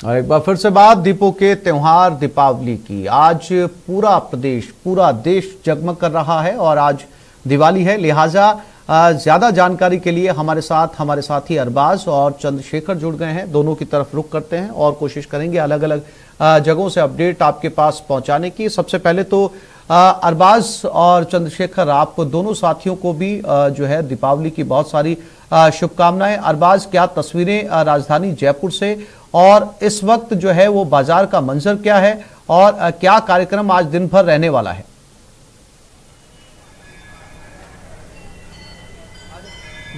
और एक बार फिर से बात दीपों के त्योहार दीपावली की। आज पूरा प्रदेश, पूरा देश जगमग कर रहा है और आज दिवाली है, लिहाजा ज्यादा जानकारी के लिए हमारे साथी अरबाज और चंद्रशेखर जुड़ गए हैं। दोनों की तरफ रुख करते हैं और कोशिश करेंगे अलग अलग जगहों से अपडेट आपके पास पहुंचाने की। सबसे पहले तो अरबाज और चंद्रशेखर, आप दोनों साथियों को भी जो है दीपावली की बहुत सारी शुभकामनाएं। अरबाज, क्या तस्वीरें राजधानी जयपुर से, और इस वक्त जो है वो बाजार का मंजर क्या है और क्या कार्यक्रम आज दिन भर रहने वाला है?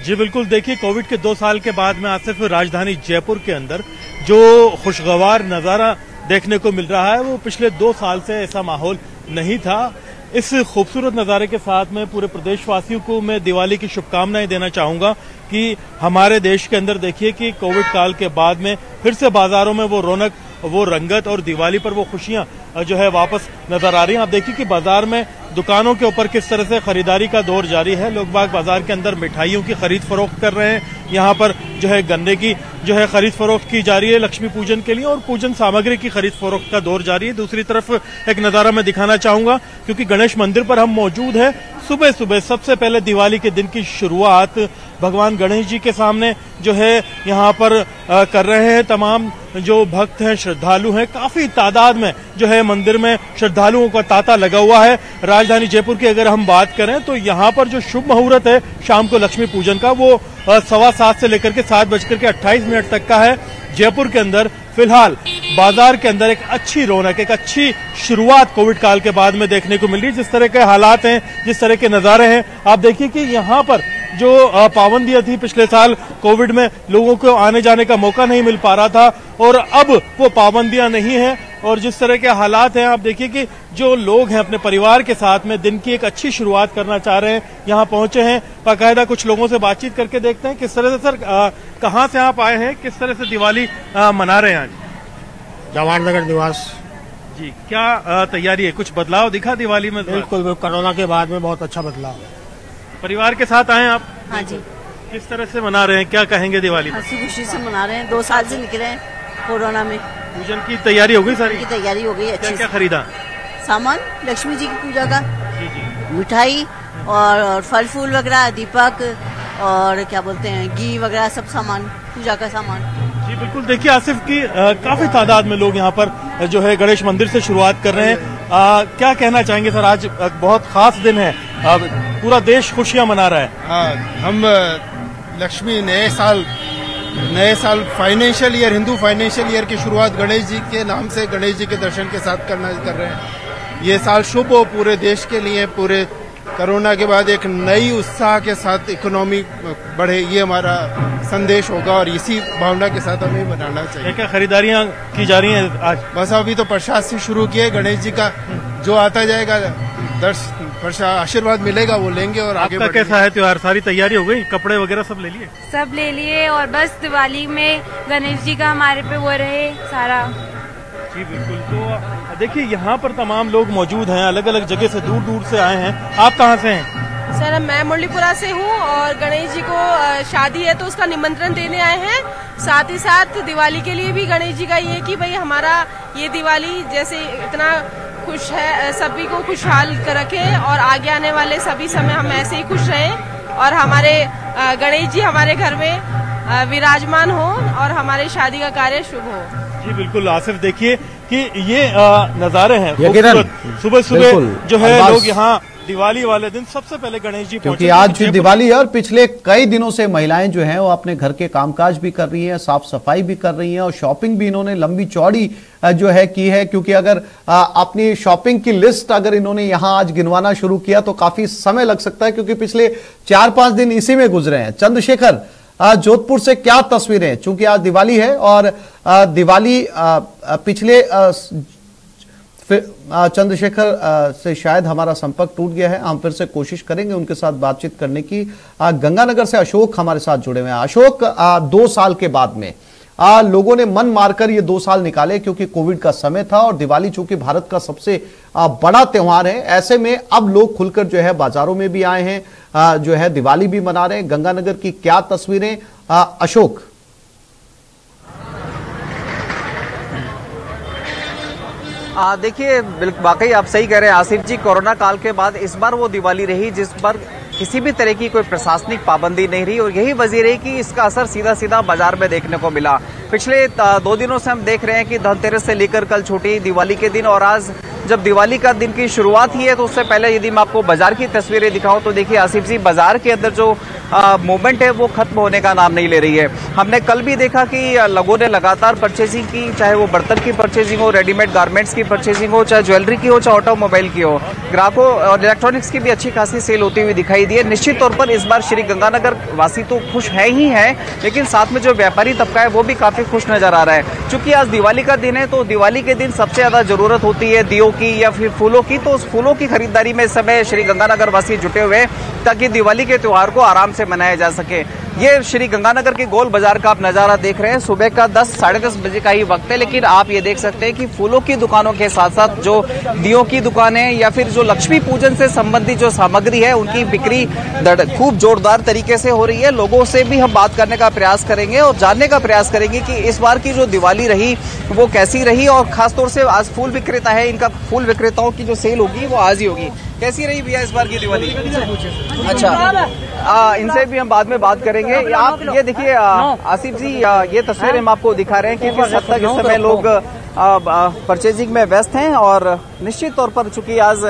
जी बिल्कुल, देखिए कोविड के 2 साल के बाद में आसिफ राजधानी जयपुर के अंदर जो खुशगवार नज़ारा देखने को मिल रहा है वो पिछले 2 साल से ऐसा माहौल नहीं था। इस खूबसूरत नज़ारे के साथ में पूरे प्रदेशवासियों को मैं दिवाली की शुभकामनाएं देना चाहूंगा कि हमारे देश के अंदर देखिए कि कोविड काल के बाद में फिर से बाजारों में वो रौनक, वो रंगत और दिवाली पर वो खुशियां जो है वापस नजर आ रही हैं। आप देखिए कि बाजार में दुकानों के ऊपर किस तरह से खरीदारी का दौर जारी है। लोग बाग बाजार के अंदर मिठाइयों की खरीद फरोख्त कर रहे हैं। यहाँ पर जो है गन्ने की जो है खरीद फरोख्त की जा रही है लक्ष्मी पूजन के लिए, और पूजन सामग्री की खरीद फरोख्त का दौर जारी है। दूसरी तरफ एक नजारा मैं दिखाना चाहूंगा, क्योंकि गणेश मंदिर पर हम मौजूद है। सुबह सुबह सबसे पहले दिवाली के दिन की शुरुआत भगवान गणेश जी के सामने जो है यहाँ पर कर रहे हैं। तमाम जो भक्त हैं, श्रद्धालु हैं, काफी तादाद में जो है मंदिर में श्रद्धालुओं का तांता लगा हुआ है। राजधानी जयपुर की अगर हम बात करें तो यहाँ पर जो शुभ मुहूर्त है शाम को लक्ष्मी पूजन का, वो 7:15 से लेकर के 7:28 तक का है। जयपुर के अंदर फिलहाल बाजार के अंदर एक अच्छी रौनक, एक अच्छी शुरुआत कोविड काल के बाद में देखने को मिल रही है। जिस तरह के हालात हैं, जिस तरह के नजारे हैं, आप देखिए कि यहाँ पर जो पाबंदियां थी पिछले साल कोविड में, लोगों को आने जाने का मौका नहीं मिल पा रहा था, और अब वो पाबंदियां नहीं है। और जिस तरह के हालात हैं, आप देखिए कि जो लोग हैं अपने परिवार के साथ में दिन की एक अच्छी शुरुआत करना चाह रहे हैं, यहाँ पहुंचे हैं। बाकायदा कुछ लोगों से बातचीत करके देखते हैं किस तरह से। सर, कहाँ से आप आए हैं, किस तरह से दिवाली मना रहे हैं आज? जवाहरनगर निवास जी, क्या तैयारी है? कुछ बदलाव दिखा दिवाली में? बिल्कुल, कोरोना के बाद में बहुत अच्छा बदलाव है। परिवार के साथ आए हैं आप? हाँ जी। किस तरह से मना रहे हैं, क्या कहेंगे दिवाली? हंसी खुशी से मना रहे हैं। 2 साल से निकले हैं कोरोना में। पूजन की तैयारी हो गई सारी? की तैयारी हो गई अच्छी। क्या खरीदा सामान? लक्ष्मी जी की पूजा का, जी। मिठाई और फल फूल वगैरह, दीपक और क्या बोलते हैं घी वगैरह, सब सामान, पूजा का सामान। जी बिल्कुल, देखिए आसिफ की काफी तादाद में लोग यहाँ पर जो है गणेश मंदिर से शुरुआत कर रहे हैं। क्या कहना चाहेंगे सर, आज बहुत खास दिन है, पूरा देश खुशियां मना रहा है। हम लक्ष्मी नए साल financial year, Hindu financial year की शुरुआत गणेश जी के नाम से, गणेश जी के दर्शन के साथ कर रहे हैं। ये साल शुभ हो पूरे देश के लिए, पूरे कोरोना के बाद एक नई उत्साह के साथ इकोनॉमी बढ़े, ये हमारा संदेश होगा और इसी भावना के साथ हमें मनाना चाहिए। क्या खरीदारियां की जा रही हैं आज? बस अभी तो प्रसाद से शुरू किए, गणेश जी का जो आता जाएगा आशीर्वाद मिलेगा वो लेंगे और आगे। आपका कैसा है त्योहार? सारी तैयारी हो गई? कपड़े वगैरह सब ले लिए? सब ले लिए, और बस दिवाली में गणेश जी का हमारे पे वो रहे सारा। जी बिल्कुल। तो देखिए यहाँ पर तमाम लोग मौजूद हैं, अलग अलग जगह से, दूर दूर से आए हैं। आप कहाँ से हैं? सर, मैं मुरलीपुरा से हूँ और गणेश जी को शादी है तो उसका निमंत्रण देने आए हैं। साथ ही साथ दिवाली के लिए भी गणेश जी का ये कि भाई हमारा ये दिवाली जैसे इतना खुश है, सभी को खुशहाल रखे और आगे आने वाले सभी समय हम ऐसे ही खुश रहें और हमारे गणेश जी हमारे घर में विराजमान हो और हमारे शादी का कार्य शुभ हो। जी बिल्कुल आसिफ, देखिए कि ये नज़ारे हैं सुबह सुबह जो है लोग यहाँ दिवाली वाले दिन सबसे पहले गणेश जी, क्योंकि आज दिवाली है और पिछले कई दिनों से महिलाएं जो हैं वो अपने घर के कामकाज भी कर रही हैं, साफ सफाई भी कर रही हैं और शॉपिंग भी इन्होंने लंबी चौड़ी जो है की है। क्योंकि अगर अपनी शॉपिंग की लिस्ट अगर इन्होंने यहाँ आज गिनवाना शुरू किया तो काफी समय लग सकता है, क्योंकि पिछले 4-5 दिन इसी में गुजरे हैं। चंद्रशेखर, जोधपुर से क्या तस्वीरें, चूंकि आज दिवाली है और दिवाली पिछले चंद्रशेखर से शायद हमारा संपर्क टूट गया है, हम फिर से कोशिश करेंगे उनके साथ बातचीत करने की। गंगानगर से अशोक हमारे साथ जुड़े हुए हैं। अशोक, 2 साल के बाद में लोगों ने मन मारकर ये 2 साल निकाले, क्योंकि कोविड का समय था और दिवाली चूंकि भारत का सबसे बड़ा त्योहार है, ऐसे में अब लोग खुलकर जो है बाजारों में भी आए हैं, जो है दिवाली भी मना रहे हैं। गंगानगर की क्या तस्वीरें अशोक? देखिए वाकई आप सही कह रहे हैं आसिफ जी, कोरोना काल के बाद इस बार वो दिवाली रही जिस पर किसी भी तरह की कोई प्रशासनिक पाबंदी नहीं रही और यही वजह रही कि इसका असर सीधा सीधा बाजार में देखने को मिला। पिछले 2 दिनों से हम देख रहे हैं कि धनतेरस से लेकर कल छुट्टी, दिवाली के दिन और आज जब दिवाली का दिन की शुरुआत ही है तो उससे पहले यदि मैं आपको बाजार की तस्वीरें दिखाऊं तो देखिए आसिफ जी, बाजार के अंदर जो मूवमेंट है वो खत्म होने का नाम नहीं ले रही है। हमने कल भी देखा कि लोगों ने लगातार परचेजिंग की, चाहे वो बर्तन की परचेजिंग हो, रेडीमेड गारमेंट्स की परचेजिंग हो, चाहे ज्वेलरी की हो, चाहे ऑटोमोबाइल की हो। ग्राहकों और इलेक्ट्रॉनिक्स की भी अच्छी खासी सेल होती हुई दिखाई दी है। निश्चित तौर पर इस बार श्री गंगानगर वासी तो खुश है ही है, लेकिन साथ में जो व्यापारी तबका है वो भी काफी खुश नजर आ रहा है। चूंकि आज दिवाली का दिन है तो दिवाली के दिन सबसे ज्यादा जरूरत होती है दियों की या फिर फूलों की, तो उस फूलों की खरीदारी में इस समय श्री गंगानगर वासी जुटे हुए ताकि दिवाली के त्योहार को आराम से मनाया जा सके। ये श्री गंगानगर के गोल बाजार का आप नजारा देख रहे हैं। सुबह का 10 साढ़े 10 बजे का ही वक्त है, लेकिन आप ये देख सकते हैं कि फूलों की दुकानों के साथ साथ जो दियों की दुकानें या फिर जो लक्ष्मी पूजन से संबंधित जो सामग्री है उनकी बिक्री खूब जोरदार तरीके से हो रही है। लोगों से भी हम बात करने का प्रयास करेंगे और जानने का प्रयास करेंगे कि इस बार की जो दिवाली रही वो कैसी रही और खासतौर से आज फूल विक्रेता है, इनका फूल विक्रेताओं की जो सेल होगी वो आज ही होगी। कैसी रही भैया इस बार की दिवाली? अच्छा, इनसे भी हम बाद में बात करेंगे। आप ये देखिए आसिफ जी, ये तस्वीरें हम आपको दिखा रहे हैं कि किस हद तक इस समय लोग परचेजिंग में व्यस्त हैं और निश्चित तौर पर चूंकि आज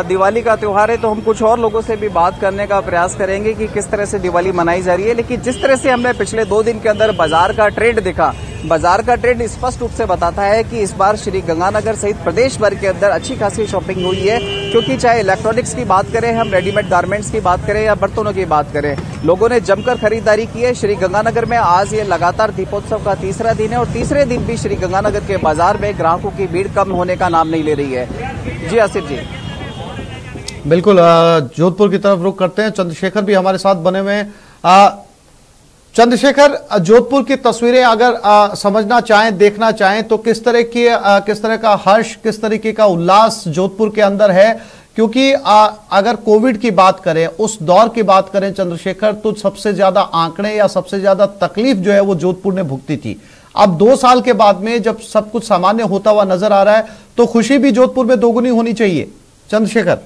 दिवाली का त्योहार है तो हम कुछ और लोगों से भी बात करने का प्रयास करेंगे कि किस तरह से दिवाली मनाई जा रही है। लेकिन जिस तरह से हमने पिछले 2 दिन के अंदर बाजार का ट्रेंड देखा, बाजार का ट्रेंड स्पष्ट रूप से बताता है कि इस बार श्री गंगानगर सहित प्रदेश भर के अंदर अच्छी खासी शॉपिंग हुई है। क्योंकि चाहे इलेक्ट्रॉनिक्स की बात करें, हम रेडीमेड गारमेंट्स की बात करें या बर्तनों की बात करें, लोगों ने जमकर खरीदारी की है। श्री गंगानगर में आज ये लगातार दीपोत्सव का तीसरा दिन है और तीसरे दिन भी श्री गंगानगर के बाजार में ग्राहकों की भीड़ कम होने का नाम नहीं ले रही है। जी आसिफ जी, बिल्कुल। जोधपुर की तरफ रुख करते हैं, चंद्रशेखर भी हमारे साथ बने हुए हैं। चंद्रशेखर, जोधपुर की तस्वीरें अगर समझना चाहें, देखना चाहें तो किस तरह का हर्ष, किस तरीके का उल्लास जोधपुर के अंदर है? क्योंकि अगर कोविड की बात करें, उस दौर की बात करें चंद्रशेखर, तो सबसे ज्यादा आंकड़े या सबसे ज्यादा तकलीफ जो है वो जोधपुर ने भुगती थी। अब 2 साल के बाद में जब सब कुछ सामान्य होता हुआ नजर आ रहा है तो खुशी भी जोधपुर में दोगुनी होनी चाहिए। चंद्रशेखर,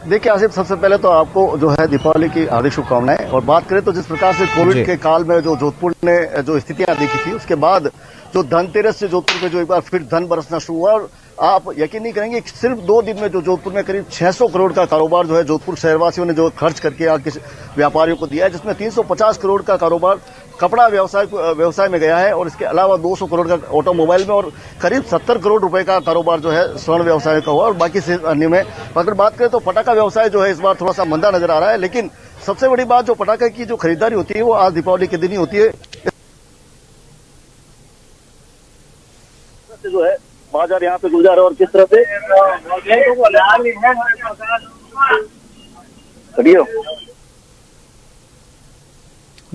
देखिए आसिफ, सबसे पहले तो आपको जो है दीपावली की हार्दिक शुभकामनाएं। और बात करें तो जिस प्रकार से कोविड के काल में जो जोधपुर ने जो स्थितियां देखी थी, उसके बाद जो धनतेरस से जोधपुर में जो एक बार फिर धन बरसना शुरू हुआ और आप यकीन नहीं करेंगे सिर्फ 2 दिन में जो जोधपुर में करीब 600 करोड़ का कारोबार जो है जोधपुर शहरवासियों ने जो खर्च करके आगे व्यापारियों को दिया है, जिसमें 350 करोड़ का कारोबार कपड़ा व्यवसाय में गया है और इसके अलावा 200 करोड़ का ऑटोमोबाइल में और करीब 70 करोड़ रुपए का कारोबार जो है स्वर्ण व्यवसाय का हुआ। और बाकी से अन्य में अगर बात करें तो पटाखा व्यवसाय जो है इस बार थोड़ा सा मंदा नजर आ रहा है। लेकिन सबसे बड़ी बात, जो पटाखे की जो खरीदारी होती है वो आज दीपावली के दिन ही होती है। जो है बाजार यहाँ पे गुलजार और किस तरह से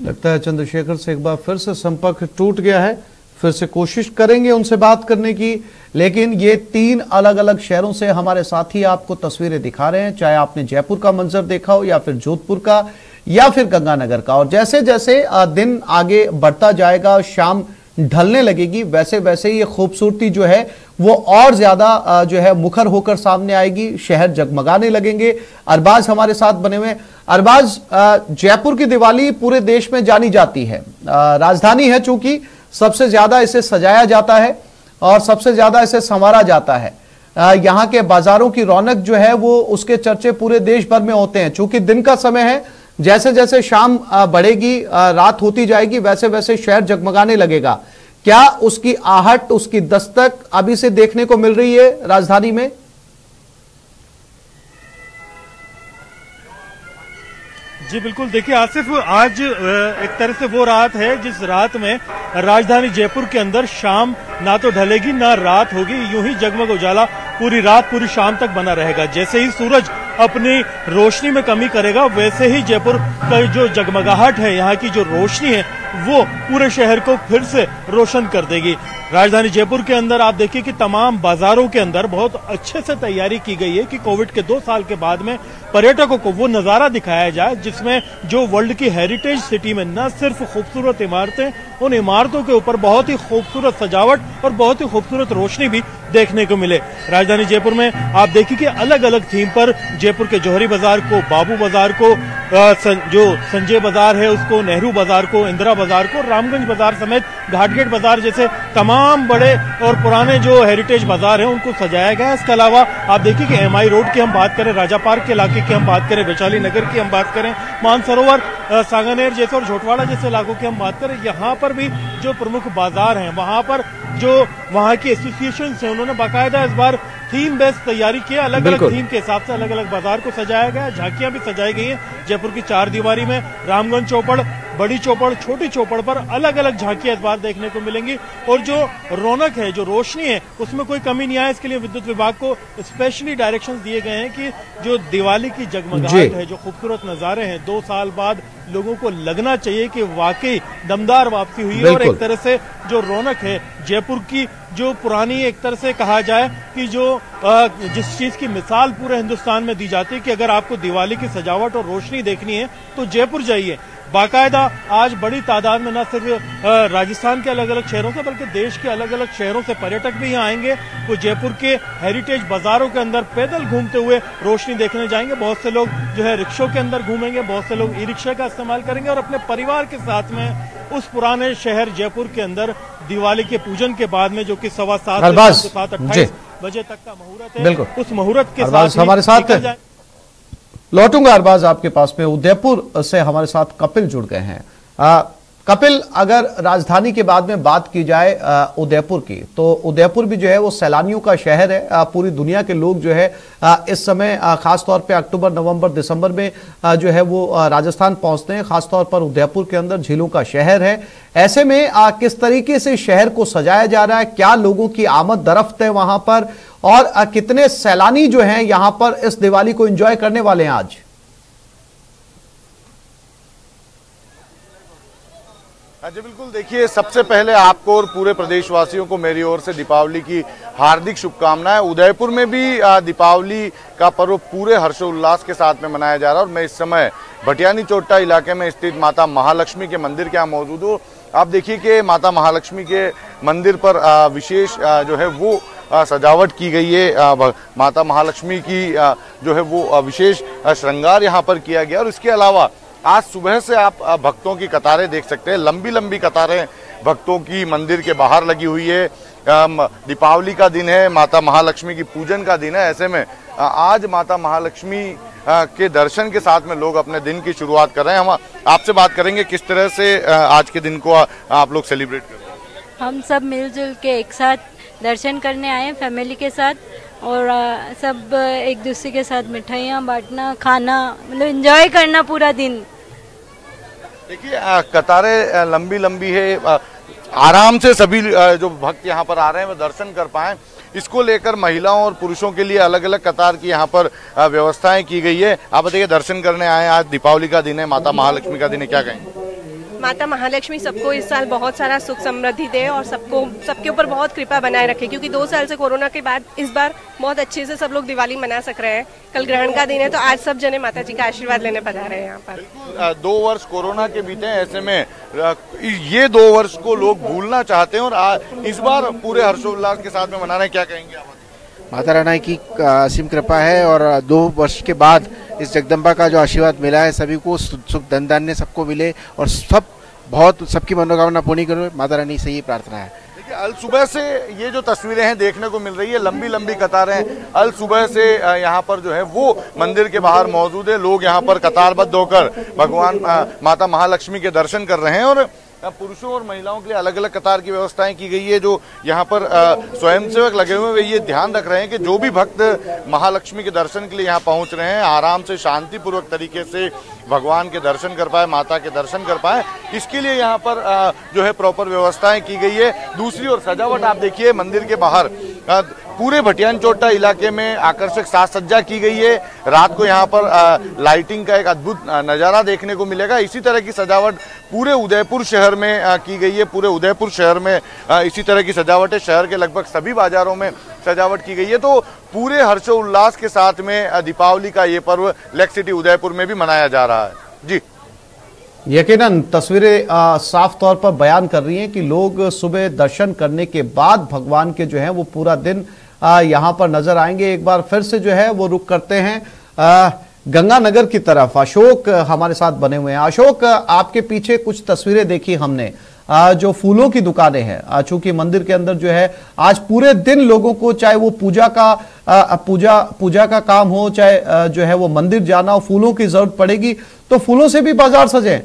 लगता है चंद्रशेखर से एक बार फिर से संपर्क टूट गया है। फिर से कोशिश करेंगे उनसे बात करने की, लेकिन ये 3 अलग अलग शहरों से हमारे साथी आपको तस्वीरें दिखा रहे हैं, चाहे आपने जयपुर का मंजर देखा हो या फिर जोधपुर का या फिर गंगानगर का। और जैसे जैसे दिन आगे बढ़ता जाएगा, शाम ढलने लगेगी, वैसे वैसे ये खूबसूरती जो है वो और ज्यादा जो है मुखर होकर सामने आएगी, शहर जगमगाने लगेंगे। अरबाज हमारे साथ बने हुए। अरबाज, जयपुर की दिवाली पूरे देश में जानी जाती है, राजधानी है, चूंकि सबसे ज्यादा इसे सजाया जाता है और सबसे ज्यादा इसे संवारा जाता है। यहाँ के बाजारों की रौनक जो है वो उसके चर्चे पूरे देश भर में होते हैं। चूंकि दिन का समय है, जैसे जैसे शाम बढ़ेगी, रात होती जाएगी, वैसे वैसे शहर जगमगाने लगेगा। क्या उसकी आहट, उसकी दस्तक अभी से देखने को मिल रही है राजधानी में? जी बिल्कुल। देखिए आसिफ, आज एक तरह से वो रात है जिस रात में राजधानी जयपुर के अंदर शाम ना तो ढलेगी ना रात होगी, यूं ही जगमग उजाला पूरी रात पूरी शाम तक बना रहेगा। जैसे ही सूरज अपनी रोशनी में कमी करेगा, वैसे ही जयपुर का जो जगमगाहट है, यहाँ की जो रोशनी है वो पूरे शहर को फिर से रोशन कर देगी। राजधानी जयपुर के अंदर आप देखिए कि तमाम बाजारों के अंदर बहुत अच्छे से तैयारी की गई है कि कोविड के 2 साल के बाद में पर्यटकों को वो नजारा दिखाया जाए जिसमें जो वर्ल्ड की हेरिटेज सिटी में न सिर्फ खूबसूरत इमारतें, उन इमारतों के ऊपर बहुत ही खूबसूरत सजावट और बहुत ही खूबसूरत रोशनी भी देखने को मिले। राजधानी जयपुर में आप देखिए कि अलग अलग थीम पर जयपुर के जौहरी बाजार को, बाबू बाजार को, जो संजय बाजार है उसको, नेहरू बाजार को, इंदिरा बाजार को, रामगंज बाजार समेत घाटगेट बाजार जैसे तमाम बड़े और पुराने जो हेरिटेज बाजार हैं उनको सजाया गया है। इसके अलावा आप देखिए कि एमआई रोड की हम बात करें, राजा पार्क के इलाके की हम बात करें, वैशाली नगर की हम बात करें, मानसरोवर, सांगानेर जैसे और झोटवाड़ा जैसे इलाकों की हम बात करें, यहाँ पर भी जो प्रमुख बाजार हैं वहां पर जो वहां की एसोसिएशन है उन्होंने बाकायदा इस बार थीम बेस्ड तैयारी की है। अलग अलग थीम के हिसाब से अलग अलग बाजार को सजाया गया है। झांकियां भी सजाई गई हैं। जयपुर की 4 दीवारी में रामगंज चौपड़, बड़ी चौपड़, छोटी चौपड़ पर अलग अलग झांकियां इस बार देखने को मिलेंगी और जो रौनक है, जो रोशनी है, उसमें कोई कमी नहीं आए। इसके लिए विद्युत विभाग को स्पेशली डायरेक्शंस दिए गए हैं कि जो दिवाली की जगमगाहट है, जो खूबसूरत नजारे हैं, 2 साल बाद लोगों को लगना चाहिए कि वाकई दमदार वापसी हुई है और एक तरह से जो रौनक है जयपुर की, जो पुरानी एक तरह से कहा जाए कि जो जिस चीज की मिसाल पूरे हिंदुस्तान में दी जाती है कि अगर आपको दिवाली की सजावट और रोशनी देखनी है तो जयपुर जाइए। बाकायदा आज बड़ी तादाद में न सिर्फ राजस्थान के अलग अलग शहरों से बल्कि देश के अलग अलग शहरों से पर्यटक भी यहाँ आएंगे। वो जयपुर के हेरिटेज बाजारों के अंदर पैदल घूमते हुए रोशनी देखने जाएंगे। बहुत से लोग जो है रिक्शों के अंदर घूमेंगे, बहुत से लोग ई रिक्शा का इस्तेमाल करेंगे और अपने परिवार के साथ में उस पुराने शहर जयपुर के अंदर दिवाली के पूजन के बाद में जो कि 7:15 से 7:28 बजे तक का मुहूर्त है, उस मुहूर्त के साथ हमारे साथ लौटूंगा अरबाज आपके पास में। उदयपुर से हमारे साथ कपिल जुड़ गए हैं। कपिल, अगर राजधानी के बाद में बात की जाए उदयपुर की, तो उदयपुर भी जो है वो सैलानियों का शहर है। पूरी दुनिया के लोग जो है इस समय खासतौर पे अक्टूबर, नवंबर, दिसंबर में जो है वो राजस्थान पहुंचते हैं। खासतौर पर उदयपुर के अंदर झीलों का शहर है। ऐसे में किस तरीके से शहर को सजाया जा रहा है, क्या लोगों की आमद दरफ्त है वहां पर, और कितने सैलानी जो हैं यहां पर इस दिवाली को एंजॉय करने वाले हैं आज? जी बिल्कुल, देखिए सबसे पहले आपको और पूरे प्रदेशवासियों को मेरी ओर से दीपावली की हार्दिक शुभकामनाएं। उदयपुर में भी दीपावली का पर्व पूरे हर्षोल्लास के साथ में मनाया जा रहा है और मैं इस समय भटियानी चोट्टा इलाके में स्थित माता महालक्ष्मी के मंदिर के यहाँ मौजूद हूँ। आप देखिए कि माता महालक्ष्मी के मंदिर पर विशेष जो है वो सजावट की गई है। माता महालक्ष्मी की जो है वो विशेष श्रृंगार यहाँ पर किया गया और इसके अलावा आज सुबह से आप भक्तों की कतारें देख सकते हैं। लंबी लंबी कतारें भक्तों की मंदिर के बाहर लगी हुई है। दीपावली का दिन है, माता महालक्ष्मी की पूजन का दिन है। ऐसे में आज माता महालक्ष्मी के दर्शन के साथ में लोग अपने दिन की शुरुआत कर रहे हैं। हम आपसे बात करेंगे किस तरह से आज के दिन को आप लोग सेलिब्रेट कर रहे हैं। हम सब मिलजुल के एक साथ दर्शन करने आए हैं फैमिली के साथ, और सब एक दूसरे के साथ मिठाइयाँ बांटना, खाना, मतलब एंजॉय करना पूरा दिन। देखिए कतारें लंबी लंबी है, आराम से सभी जो भक्त यहाँ पर आ रहे हैं वो दर्शन कर पाएं, इसको लेकर महिलाओं और पुरुषों के लिए अलग अलग कतार की यहाँ पर व्यवस्थाएं की गई है। आप बताइए, दर्शन करने आए, आज दीपावली का दिन है, माता महालक्ष्मी का दिन है, क्या कहेंगे? माता महालक्ष्मी सबको इस साल बहुत सारा सुख समृद्धि दे और सबके ऊपर बहुत कृपा बनाए रखे, क्योंकि 2 साल से कोरोना के बाद इस बार बहुत अच्छे से सब लोग दिवाली मना सक रहे हैं। कल ग्रहण का दिन है तो आज सब जने माता जी का आशीर्वाद लेने पधारे हैं यहाँ पर। 2 वर्ष कोरोना के बीते हैं, ऐसे में ये 2 वर्ष को लोग भूलना चाहते हैं और इस बार पूरे हर्षोल्लास के साथ में मना रहे हैं, क्या कहेंगे आप? माता रानी की असीम कृपा है और 2 वर्ष के बाद इस जगदम्बा का जो आशीर्वाद मिला है, सभी को सुख धन धान्य सबको मिले और सबकी मनोकामना पूरी करो, माता रानी से ही प्रार्थना है। देखिए अल सुबह से ये जो तस्वीरें हैं देखने को मिल रही है, लंबी लंबी कतारें अल सुबह से यहाँ पर जो है वो मंदिर के बाहर मौजूद है। लोग यहाँ पर कतारबद्ध होकर भगवान माता महालक्ष्मी के दर्शन कर रहे हैं और पुरुषों और महिलाओं के लिए अलग अलग कतार की व्यवस्थाएं की गई है। जो यहाँ पर स्वयंसेवक लगे हुए हैं वे ये ध्यान रख रहे हैं कि जो भी भक्त महालक्ष्मी के दर्शन के लिए यहाँ पहुँच रहे हैं आराम से शांतिपूर्वक तरीके से भगवान के दर्शन कर पाए, माता के दर्शन कर पाए, इसके लिए यहाँ पर जो है प्रॉपर व्यवस्थाएं की गई है। दूसरी ओर सजावट आप देखिए मंदिर के बाहर पूरे भटियानचोटा इलाके में आकर्षक साज सज्जा की गई है। रात को यहाँ पर लाइटिंग का एक अद्भुत नजारा देखने को मिलेगा। इसी तरह की सजावट पूरे उदयपुर शहर में की गई है। पूरे उदयपुर शहर में इसी तरह की सजावट है। शहर के लगभग सभी बाजारों में सजावट की गई है। तो पूरे हर्षोल्लास के साथ में दीपावली का ये पर्व लेक सिटी उदयपुर में भी मनाया जा रहा है। जी, यकीनन तस्वीरें साफ तौर पर बयान कर रही हैं कि लोग सुबह दर्शन करने के बाद भगवान के जो है वो पूरा दिन यहाँ पर नजर आएंगे। एक बार फिर से जो है वो रुख करते हैं गंगानगर की तरफ। अशोक हमारे साथ बने हुए हैं। अशोक, आपके पीछे कुछ तस्वीरें देखी हमने, जो फूलों की दुकानें हैं, चूंकि मंदिर के अंदर जो है आज पूरे दिन लोगों को, चाहे वो पूजा का काम हो, चाहे जो है वो मंदिर जाना हो, फूलों की जरूरत पड़ेगी, तो फूलों से भी बाजार सजे।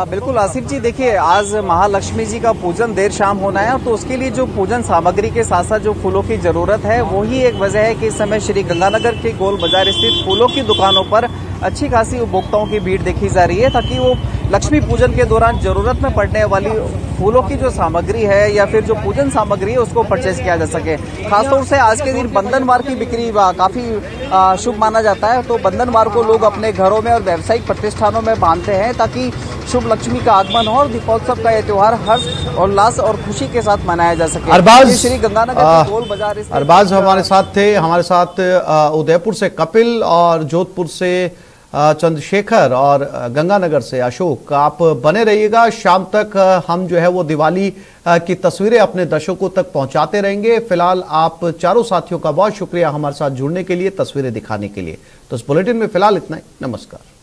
बिल्कुल आसिफ जी, देखिए आज महालक्ष्मी जी का पूजन देर शाम होना है, तो उसके लिए जो पूजन सामग्री के साथ साथ जो फूलों की जरूरत है वही एक वजह है कि इस समय श्री गंगानगर के गोल बाजार स्थित फूलों की दुकानों पर अच्छी खासी उपभोक्ताओं की भीड़ देखी जा रही है, ताकि वो लक्ष्मी पूजन के दौरान जरूरत में पड़ने वाली फूलों की जो सामग्री है या फिर जो पूजन सामग्री है उसको परचेज किया जा सके। खासतौर से आज के दिन बंधनवार की बिक्री काफी शुभ माना जाता है, तो बंधनवार को लोग अपने घरों में और व्यावसायिक प्रतिष्ठानों में बांधते हैं ताकि शुभ लक्ष्मी का आगमन हो और दीपोत्सव का यह त्योहार हर्ष और उल्लास और खुशी के साथ मनाया जा सके। अरबाज, श्री गंगानगर गोल बाजार अरबाज हमारे साथ थे। हमारे साथ उदयपुर से कपिल और जोधपुर से चंद्रशेखर और गंगानगर से अशोक। आप बने रहिएगा, शाम तक हम जो है वो दिवाली की तस्वीरें अपने दर्शकों तक पहुंचाते रहेंगे। फिलहाल आप चारों साथियों का बहुत शुक्रिया हमारे साथ जुड़ने के लिए, तस्वीरें दिखाने के लिए। तो इस बुलेटिन में फिलहाल इतना ही। नमस्कार।